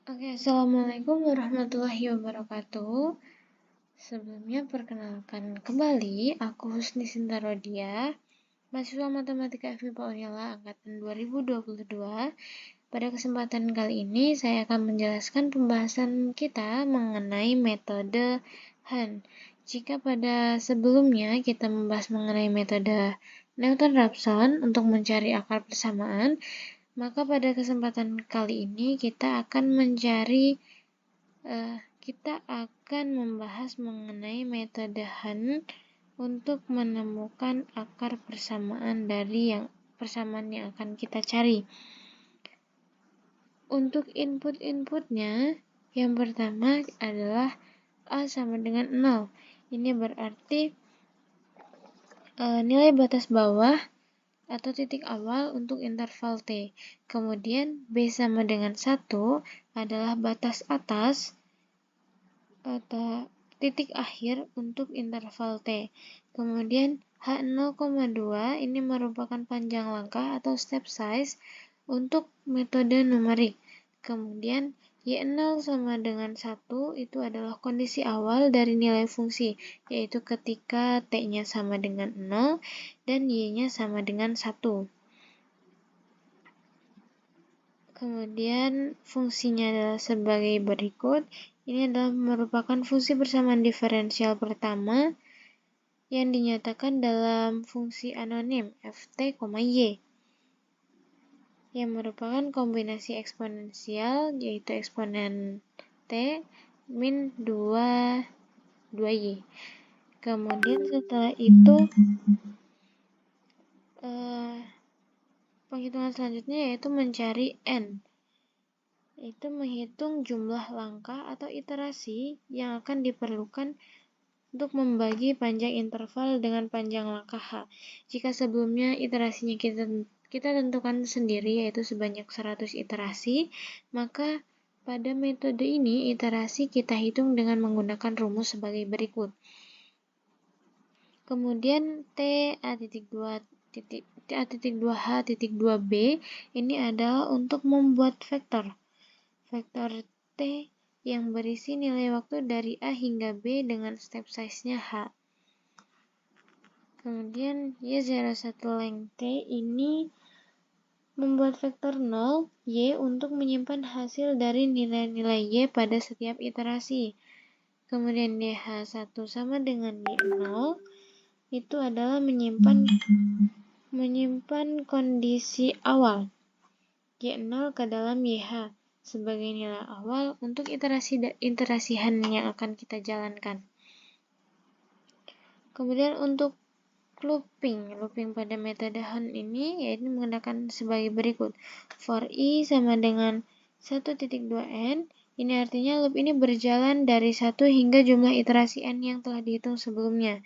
Oke, Assalamualaikum warahmatullahi wabarakatuh. Sebelumnya perkenalkan kembali, aku Husni Sintarodia, mahasiswa Matematika FMIPA Unila angkatan 2022. Pada kesempatan kali ini, saya akan menjelaskan pembahasan kita mengenai metode Han. Jika pada sebelumnya kita membahas mengenai metode Newton-Raphson untuk mencari akar persamaan, maka pada kesempatan kali ini kita akan membahas mengenai metode Han untuk menemukan akar persamaan dari persamaan yang akan kita cari. Untuk input-inputnya, yang pertama adalah A sama dengan 0. Ini berarti nilai batas bawah atau titik awal untuk interval T. Kemudian B sama dengan 1 adalah batas atas atau titik akhir untuk interval T. Kemudian H0,2 ini merupakan panjang langkah atau step size untuk metode numerik. Kemudian Y0 sama dengan 1 itu adalah kondisi awal dari nilai fungsi, yaitu ketika T-nya sama dengan 0 dan Y-nya sama dengan 1. Kemudian fungsinya adalah sebagai berikut. Ini adalah merupakan fungsi persamaan diferensial pertama yang dinyatakan dalam fungsi anonim ft, y yang merupakan kombinasi eksponensial, yaitu eksponen t min 2y. Kemudian setelah itu penghitungan selanjutnya yaitu mencari n. Itu menghitung jumlah langkah atau iterasi yang akan diperlukan untuk membagi panjang interval dengan panjang langkah H. Jika sebelumnya iterasinya kita tentukan sendiri, yaitu sebanyak 100 iterasi, maka pada metode ini iterasi kita hitung dengan menggunakan rumus sebagai berikut. Kemudian A2H.2B ini adalah untuk membuat vektor T yang berisi nilai waktu dari A hingga B dengan step size-nya H. Kemudian Y01 length T ini membuat vektor 0 Y untuk menyimpan hasil dari nilai-nilai Y pada setiap iterasi. Kemudian YH1 sama dengan Y0 itu adalah menyimpan kondisi awal Y0 ke dalam YH sebagai nilai awal untuk iterasi Han yang akan kita jalankan. Kemudian untuk looping pada metode Han ini yaitu menggunakan sebagai berikut. For I sama dengan 1.2n, ini artinya loop ini berjalan dari 1 hingga jumlah iterasi n yang telah dihitung sebelumnya.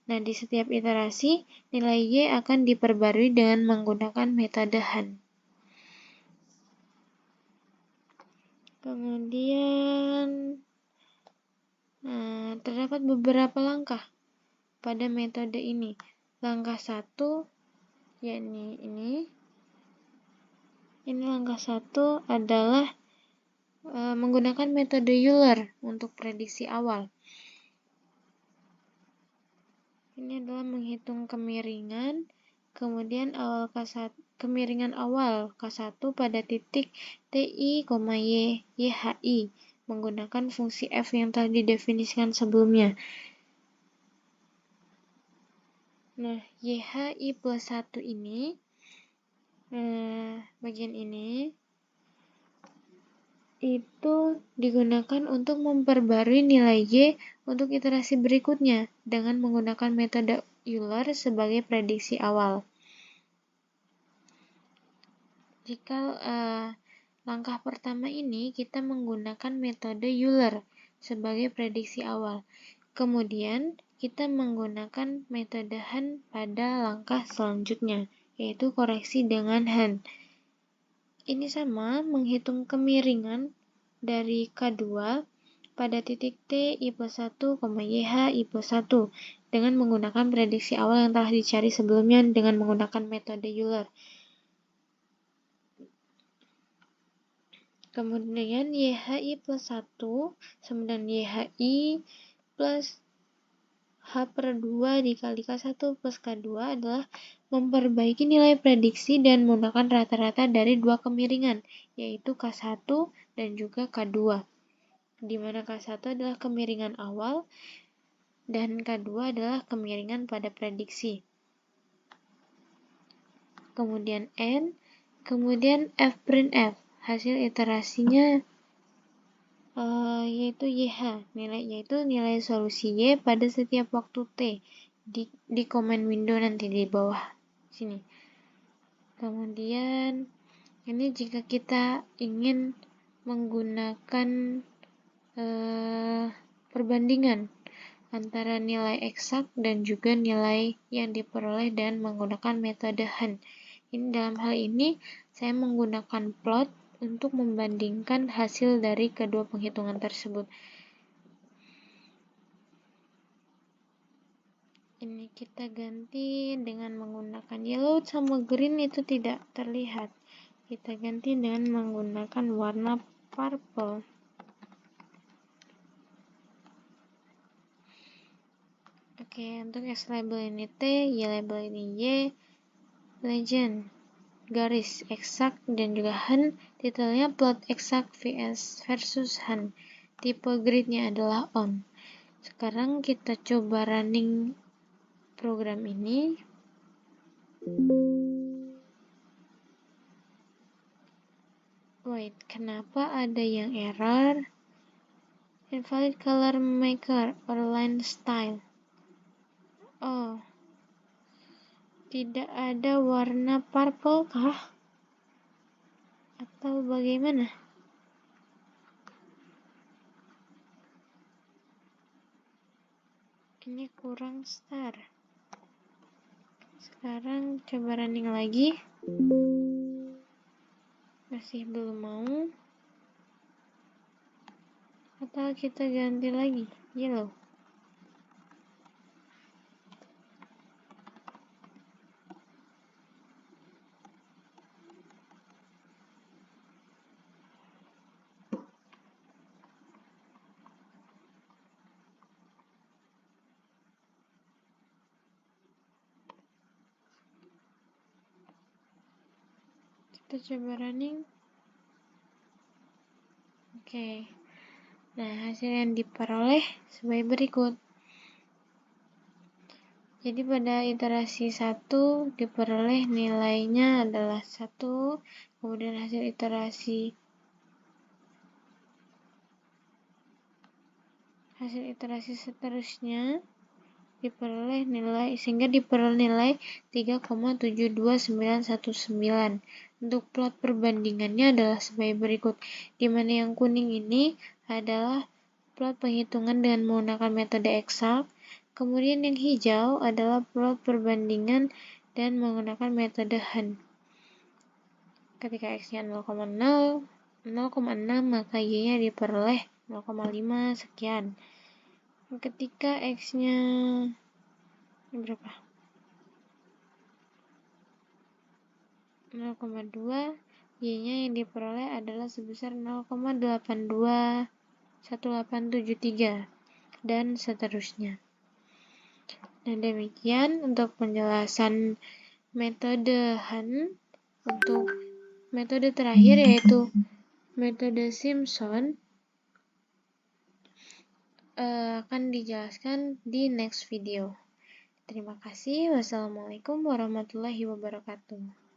Nah, di setiap iterasi, nilai Y akan diperbarui dengan menggunakan metode Han. Kemudian, terdapat beberapa langkah pada metode ini. Langkah 1, yakni ini langkah 1 adalah menggunakan metode Euler untuk prediksi awal. Ini adalah menghitung kemiringan, kemudian kemiringan awal K1 pada titik TI, YHI menggunakan fungsi F yang telah didefinisikan sebelumnya. Nah, YHI plus 1 ini, bagian ini, itu digunakan untuk memperbarui nilai Y untuk iterasi berikutnya dengan menggunakan metode Euler sebagai prediksi awal. Jika langkah pertama ini kita menggunakan metode Euler sebagai prediksi awal. Kemudian kita menggunakan metode Han pada langkah selanjutnya, yaitu koreksi dengan Han. Ini sama menghitung kemiringan dari K2 pada titik T I plus 1, YH I plus 1 dengan menggunakan prediksi awal yang telah dicari sebelumnya dengan menggunakan metode Euler. Kemudian YHI plus 1 sama dengan YHI plus H/2 dikali K1 plus K2 adalah memperbaiki nilai prediksi dan menggunakan rata-rata dari dua kemiringan, yaitu K1 dan juga K2. Di mana K1 adalah kemiringan awal dan K2 adalah kemiringan pada prediksi. Kemudian N, kemudian F'F. Hasil iterasinya yaitu YH, yaitu nilai solusi Y pada setiap waktu T. Di comment window nanti di bawah sini. Kemudian ini jika kita ingin menggunakan perbandingan antara nilai eksak dan juga nilai yang diperoleh dan menggunakan metode Han. Dalam hal ini saya menggunakan plot untuk membandingkan hasil dari kedua penghitungan tersebut. Ini kita ganti dengan menggunakan yellow sama green, itu tidak terlihat. Kita ganti dengan menggunakan warna purple. Oke, untuk X label ini T, Y label ini Y, legend, garis, eksak, dan juga Han. Titelnya plot eksak versus Han. Tipe gridnya adalah on. Sekarang kita coba running program ini. Wait, kenapa ada yang error? Invalid color maker or line style. Oh, tidak ada warna purple kah? Atau bagaimana? Ini kurang star. Sekarang coba running lagi. Masih belum mau. Atau kita ganti lagi, yellow. Kita coba running. Oke. Nah, hasil yang diperoleh sebagai berikut. Jadi pada iterasi 1 diperoleh nilainya adalah 1, kemudian hasil iterasi seterusnya diperoleh nilai, sehingga diperoleh nilai 3,72919. Untuk plot perbandingannya adalah sebagai berikut, di mana yang kuning ini adalah plot penghitungan dengan menggunakan metode eksak, kemudian yang hijau adalah plot perbandingan dan menggunakan metode Han. Ketika X-nya 0,6, maka Y-nya diperoleh 0,5 sekian. Ketika X-nya berapa? 0,2, Y-nya yang diperoleh adalah sebesar 0,821873 dan seterusnya. Nah, demikian untuk penjelasan metode Han. Untuk metode terakhir yaitu metode Simpson akan dijelaskan di next video. Terima kasih. Wassalamualaikum warahmatullahi wabarakatuh.